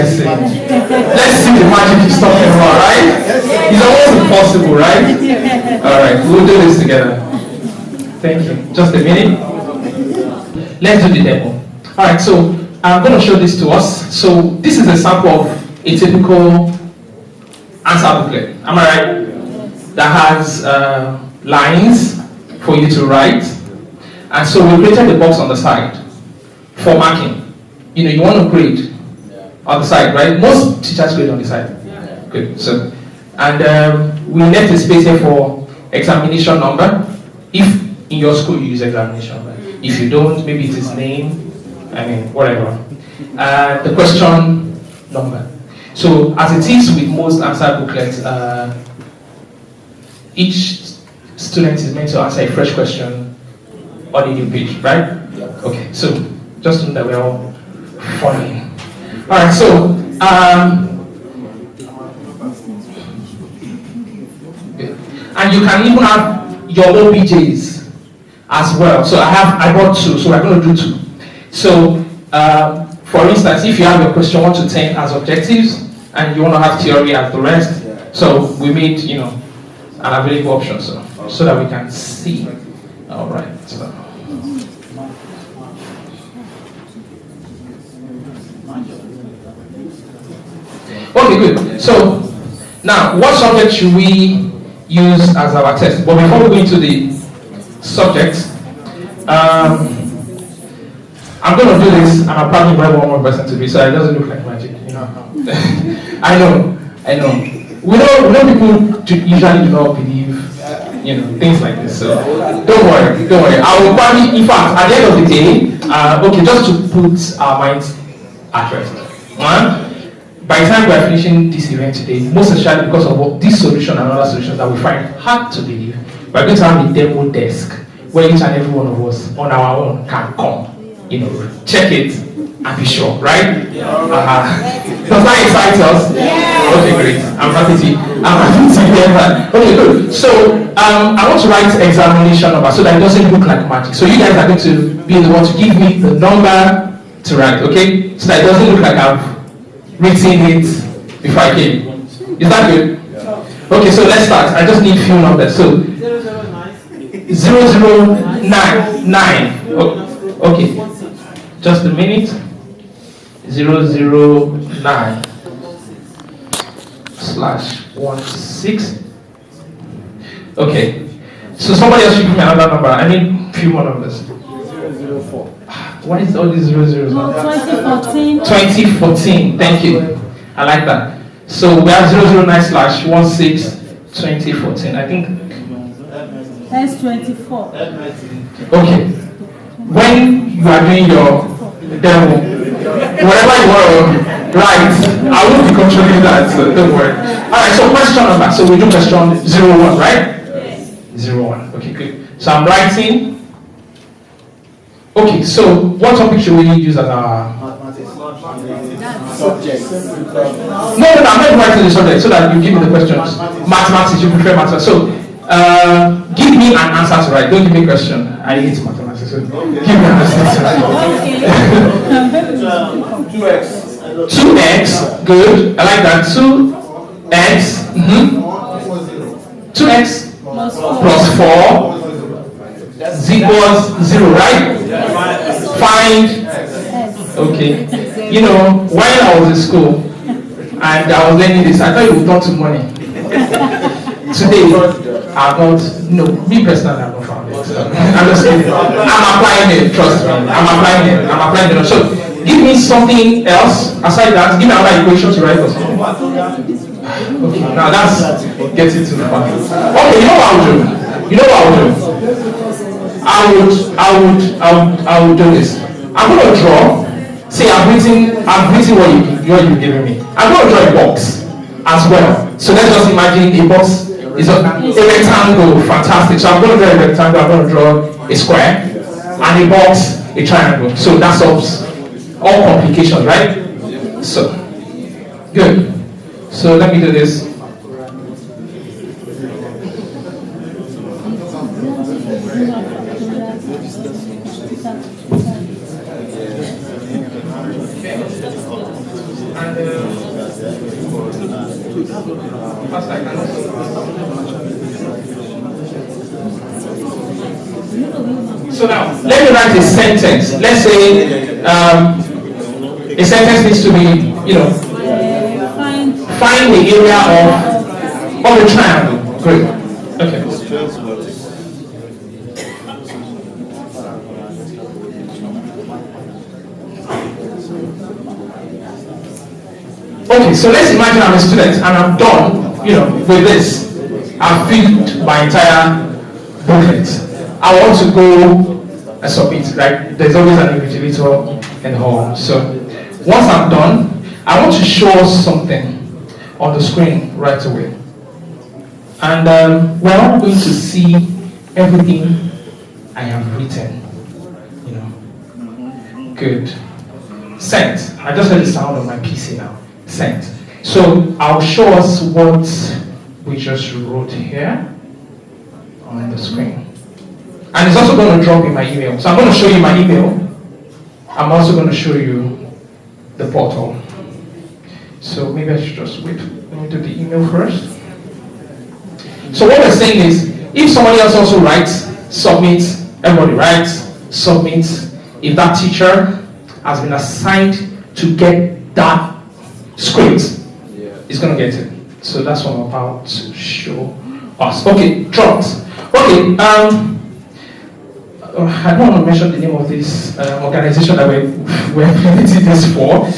guessing. Let's see the magic he's talking about, right? It's almost impossible, right? Alright, we'll do this together. Thank you. Just a minute. Let's do the demo. Alright, so I'm going to show this to us. So this is a sample of a typical answer booklet. Am I right? That has lines for you to write. And so we created the box on the side for marking. You know, you want to grade on the side, right? Most teachers grade on the side. Good. So, and we left a space here for examination number. If in your school you use examination number. If you don't, maybe it is name. I mean, whatever. The question number. So, as it is with most answer booklets, each student is meant to answer a fresh question on a new page, right? Okay, so just know that we're all following. Alright, so and you can even have your OBJs as well. So I brought two, so we're going to do two. So for instance, if you have your question 1 to 10 as objectives and you want to have theory as the rest, so we made, you know, an available option so that we can see. Alright. So. Okay, good. So now, what subject should we use as our test? But before we go into the subjects, I'm going to do this, and I'll probably invite one more person to be, so it doesn't look like magic, you know. I know. We know people usually do not believe, you know, things like this. So don't worry. I will probably, in fact, at the end of the day, okay, just to put our minds at rest. By the time we are finishing this event today, most especially because of this solution and other solutions that we find hard to believe, we're going to have a demo desk where each and every one of us on our own can come, you know, check it and be sure, right? Does that excite us? Yeah. Okay, great. I'm happy to hear that. Okay, good. So I want to write examination number so that it doesn't look like magic. So you guys are going to be the one to give me the number to write, okay? So that it doesn't look like I've written it before I came. Is that good? Yeah. Okay, so let's start. I just need a few numbers. So 0099. Okay. Just a minute. 009/16. Okay. So somebody else should give me another number. I need a few more numbers. 004. What is all these 00s? No, 2014. 2014. Thank you. I like that. So we have 009/16/2014. I think. S24. Okay. When you are doing your demo, whatever you want to write, I will be controlling that. So don't worry. All right. So question number. So we do question 01, right? 01. Okay, good. So I'm writing. Okay, so what topic should we use as our Subject. No, I'm not writing the subject so that you give me the questions. Mathematics, you prefer mathematics. So give me an answer to write. Don't give me a question. I hate mathematics. So give me an answer to write. 2x. 2x, good. I like that. 2x. 2x plus 4 equals 0, right? Find. Okay. You know, while I was in school and I was learning this, I thought it would turn to money. Today, I've not, no, me personally, I've not found it. So, I'm just kidding. I'm applying it, trust me. I'm applying it. So, give me something else aside that. Give me another equation to write for something. Okay, now that's getting too far. Okay, you know what I'll do? I would do this. I'm going to draw. See, I've written what you've given me. I'm going to draw a box as well. So let's just imagine a box is a rectangle. Fantastic. So I'm going to draw a rectangle. I'm going to draw a square, and a box, a triangle. So that solves all complications, right? So good. So let me do this. And So now, let me write a sentence. Let's say a sentence needs to be, find the area of a triangle. Great. Okay. Okay, so let's imagine I'm a student and I'm done, with this. I've filled my entire booklet. I want to go and submit. Like, there's always an invigilator in the hall. So once I'm done, I want to show us something on the screen right away. And we're all going to see everything I have written. Good. Sent. I just heard the sound of my PC now. Sent. So I'll show us what we just wrote here on the screen. And it's also going to drop in my email. So I'm going to show you my email. I'm also going to show you the portal. So maybe I should just wait. Let me do the email first. So what we're saying is, if somebody else also writes, submits, everybody writes, submits, if that teacher has been assigned to get that script, is going to get it. So that's what I'm about to show us. Okay, dropped. Okay, I don't want to mention the name of this organization that we're implementing this for,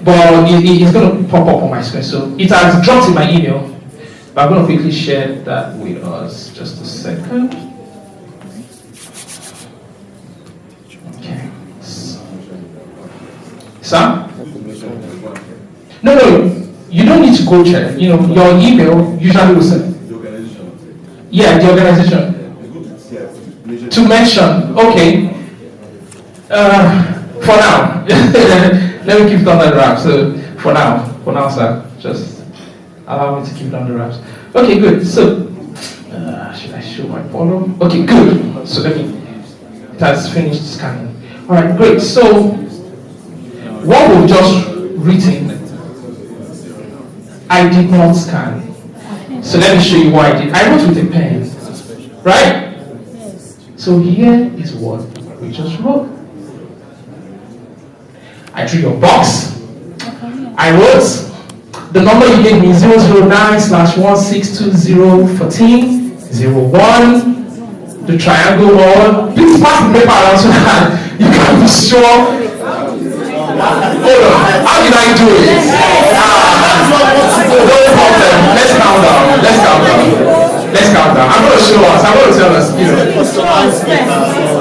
but it's going to pop up on my screen. So it has dropped in my email, but I'm going to quickly share that with us. Just a second. Okay. Sir? No, you don't need to go check. Your email usually will send. The organization. Yeah, the organization. To mention, okay. For now, let me keep it under the wraps. So for now, sir, just allow me to keep it under the wraps. Okay, good. So should I show my bottom? Okay, good. So it has finished scanning. All right, great. So what we've just written, I did not scan. So let me show you what I did. I wrote with a pen, right? So here is what we just wrote. I drew your box. I wrote the number you gave me, 009/16201401. The triangle wall. Please pass the paper around so that you can be sure. Hold on. How did I do it? No problem. Let's calm down. I'm going to show us. I'm going to tell us.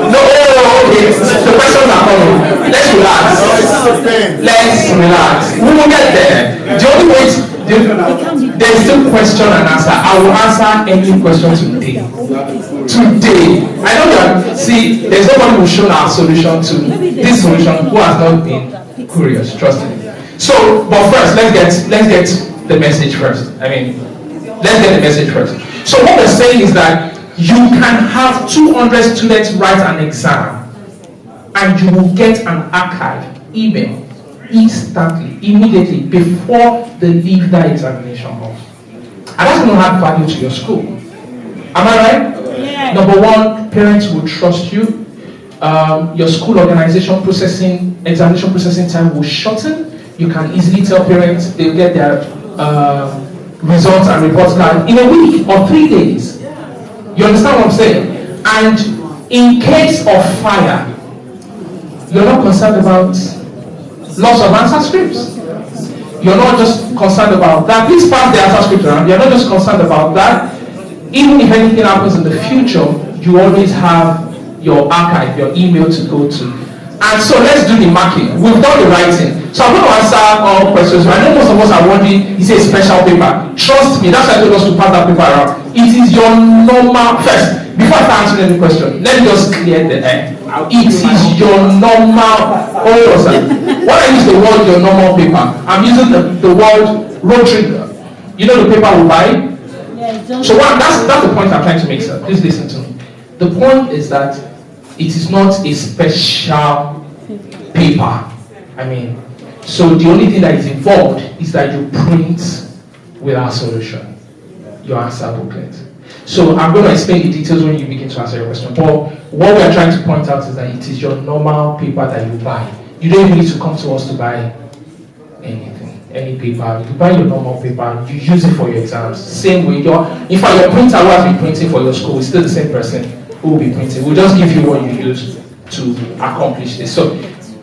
No, okay. The questions are coming. Let's relax. We will get there. The only way there's still question and answer. I will answer any question today. I know that. See, there's nobody who's shown our solution to this solution who has not been curious. Trust me. So, but first, let's get the message first. Let's get the message first. So what we're saying is that you can have 200 students write an exam and you will get an archive email instantly, immediately, before they leave that examination hall. And that's going to add value to your school. Am I right? Yeah. Number one, parents will trust you. Your school examination processing time will shorten. You can easily tell parents they'll get their results and reports card in a week or 3 days. You understand what I'm saying? And in case of fire, you're not concerned about loss of answer scripts. You're not just concerned about that. Please pass the answer script around. You're not just concerned about that. Even if anything happens in the future, you always have your archive, your email to go to. And so let's do the marking. We've done the writing. So I'm going to answer all questions. I know most of us are wondering, is it a special paper? Trust me, that's why I told us to pass that paper around. It is your normal, first, before I start answering any question, let me just clear the air. It is your normal, when I use the word your normal paper, I'm using the word rotary. You know the paper we buy? So that's the point I'm trying to make, sir. Please listen to me. The point is that it is not a special paper. So the only thing that is involved is that you print with our solution, your answer booklet. So I'm going to explain the details when you begin to answer your question. But what we are trying to point out is that it is your normal paper that you buy. You don't even need to come to us to buy anything, any paper. You buy your normal paper, you use it for your exams. Same way, in fact, your printer who has been printing for your school is still the same person who will be printing. We'll just give you what you use to accomplish this. So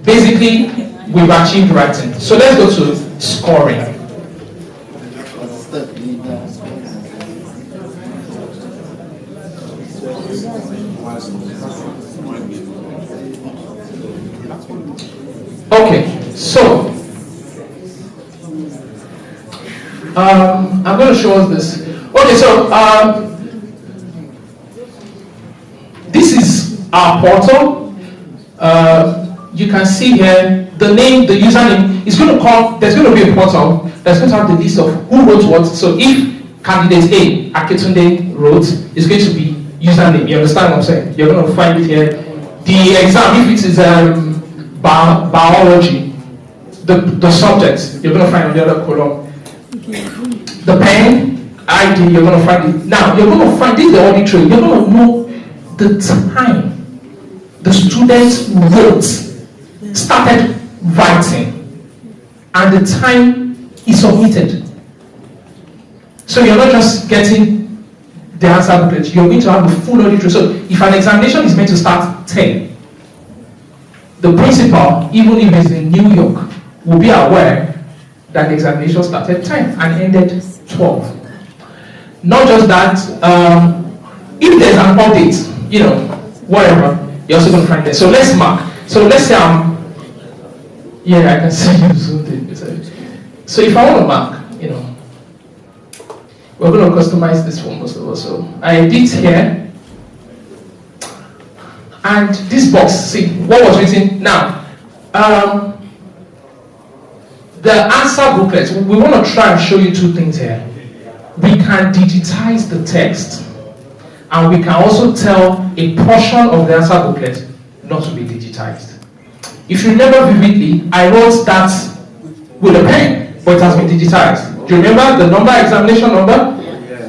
basically, we've achieved writing. So let's go to scoring. Okay, so I'm going to show us this. Okay, so this is our portal. You can see here the name, the username is going to come. There's going to be a portal that's going to have the list of who wrote what. So if candidate A, Aketunde, wrote, it's going to be username. You understand what I'm saying? You're going to find it here. The exam, if it is biology, the subject, you're going to find on the other column. The pen, ID, you're going to find it. Now, you're going to find this, the auditory, you're going to know the time the students wrote, started writing, and the time he submitted. So you're not just getting the answer booklet, you're going to have the full auditory. So if an examination is meant to start 10, the principal, even if it's in New York, will be aware that the examination started 10 and ended 12. Not just that, if there's an audit, whatever, you're also going to find it. So let's mark. So let's say I can see you something. So if I want to mark, we're going to customize this for most of us. So I edit here. And this box, see, what was written? Now, the answer booklet, we want to try and show you two things here. We can digitize the text, and we can also tell a portion of the answer booklet not to be digitized. If you remember vividly, I wrote that with a pen, but it has been digitized. Do you remember the number, examination number,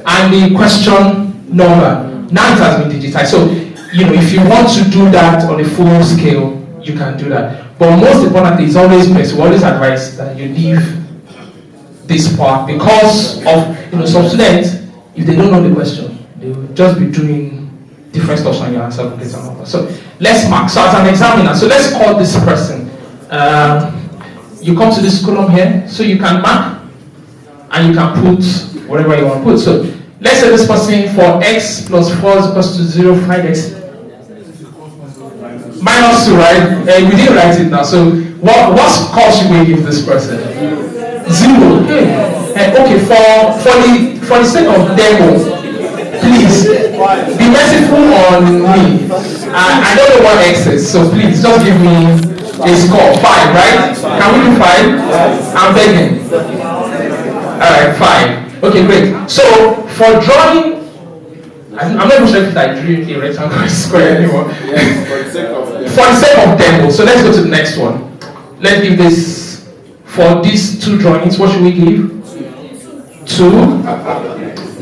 and the question number? Now it has been digitized. So, if you want to do that on a full scale, you can do that. But most importantly, it's always best, we always advise that you leave this part because of, some students, if they don't know the question, they will just be doing different stuff on your answer booklets and all that. So let's mark. So as an examiner, so let's call this person. You come to this column here, so you can mark, and you can put whatever you want to put. So let's say this person, for x plus 4 is equals to 0, find x. Minus 2, right? We didn't write it now. So what score should we give this person? 0. Okay, for the sake of demo, please be merciful on me. I don't know what x is, so please just give me a score. 5, right? Can we do 5? I'm begging. Alright, 5. Okay, great. So for drawing, I'm not even sure if I drew a rectangle or square anymore. For the sake of demo, so let's go to the next one. Let's give this, for these two drawings, what should we give? 2.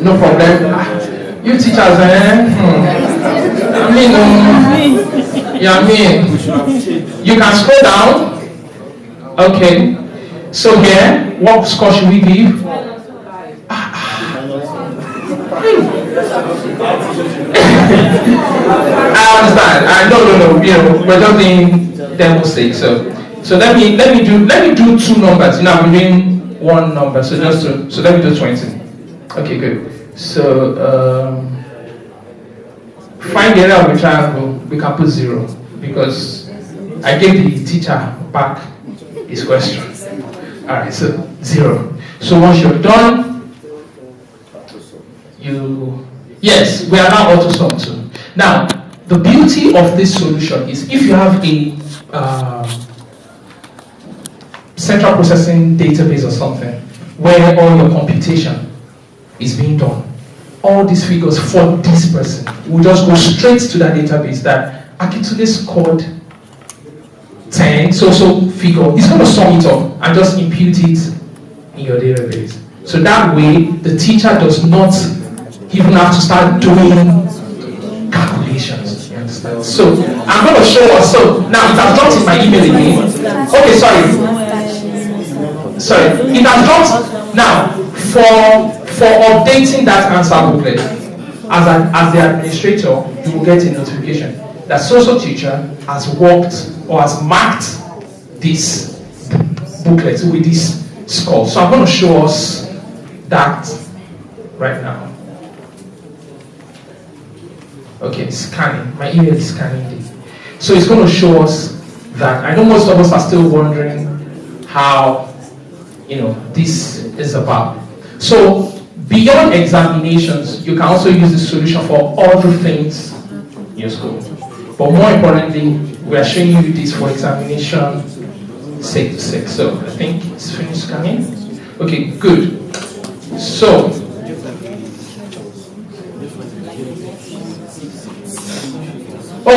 No problem. You teachers, you can scroll down. Okay. So here, what score should we give? I understand. No. We're just doing demo sake. So let me do 2 numbers. I'm doing 1 number. So let me do 20. Okay, good. So find the area of the triangle. We can put 0 because I gave the teacher back his question. All right. So 0. So once you're done, yes, we are now AutoSum too. Now, the beauty of this solution is if you have a central processing database or something where all your computation is being done, all these figures for this person will just go straight to that database that Akitunde scored 10, so figure. It's going to sum it up and just impute it in your database. So that way, the teacher does not even have to start doing calculations. You understand? So I'm going to show us. So now it has dropped in my email again. Okay, sorry. It has dropped now for updating that answer booklet. As the administrator, you will get a notification that social teacher has worked or has marked this booklet with this score. So I'm going to show us that right now. Okay, scanning. My email is scanning this. So it's going to show us that. I know most of us are still wondering how, this is about. So beyond examinations, you can also use the solution for other things in your school. But more importantly, we are showing you this for examination sake to sake. So I think it's finished scanning. Okay, good. So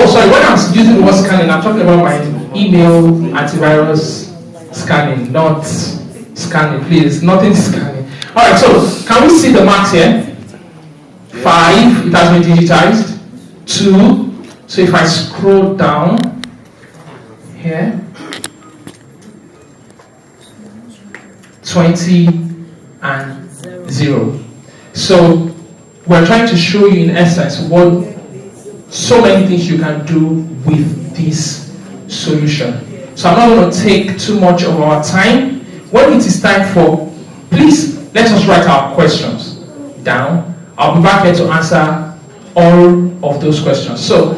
sorry, when I'm using the word scanning, I'm talking about my email antivirus scanning, not scanning, please. Nothing scanning. Alright, so can we see the marks here? 5, it has been digitized. 2, so if I scroll down here, 20 and 0. So we're trying to show you in essence what so many things you can do with this solution. So I'm not going to take too much of our time. When it is time for, please let us write our questions down. I'll be back here to answer all of those questions. So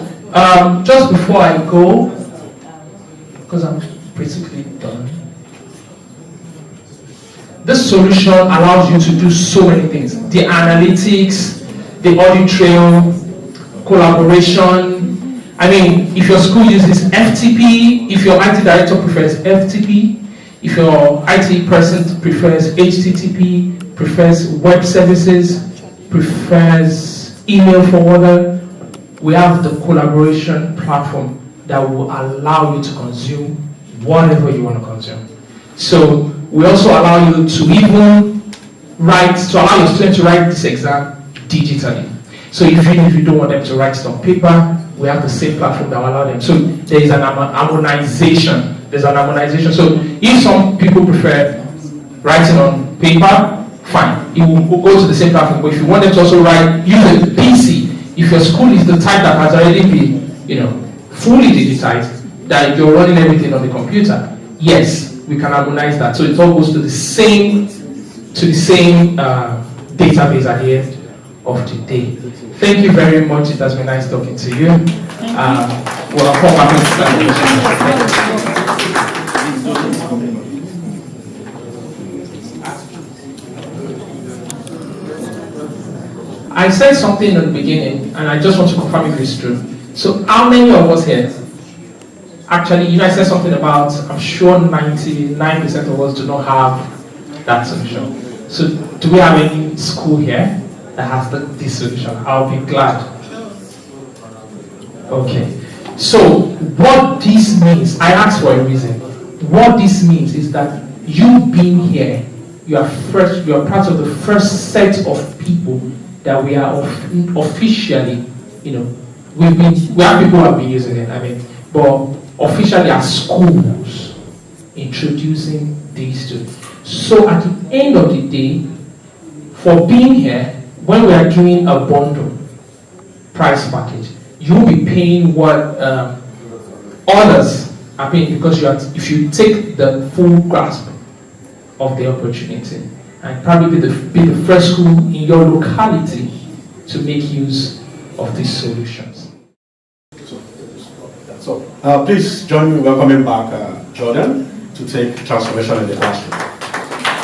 just before I go, because I'm basically done, this solution allows you to do so many things. The analytics, the audit trail, collaboration. I mean, if your school uses FTP, if your IT director prefers FTP, if your IT person prefers HTTP, prefers web services, prefers email forwarder, we have the collaboration platform that will allow you to consume whatever you want to consume. So we also allow you to even allow your students to write this exam digitally. So even if you don't want them to write it on paper, we have the same platform that will allow them. So there is an harmonization. There's an harmonization. So if some people prefer writing on paper, fine. It will go to the same platform. But if you want them to also use a PC, if your school is the type that has already been, fully digitized, that you're running everything on the computer, yes, we can harmonize that. So it all goes to the same database at the end of the day. Thank you very much. It has been nice talking to you. We'll come back and I said something in the beginning, and I just want to confirm if it's true. So how many of us here, actually, I said something about, I'm sure 99% of us do not have that solution. So do we have any school here that has this solution? I'll be glad. Okay. So what this means, I asked for a reason. What this means is that you being here, you are part of the first set of people that we are officially, we have people who have been using it, but officially as schools introducing these two. So at the end of the day, for being here, when we are doing a bundle price package, you'll be paying what others are paying, because if you take the full grasp of the opportunity, and probably be the first school in your locality to make use of these solutions. So please join me in welcoming back Jordan to take transformation in the classroom.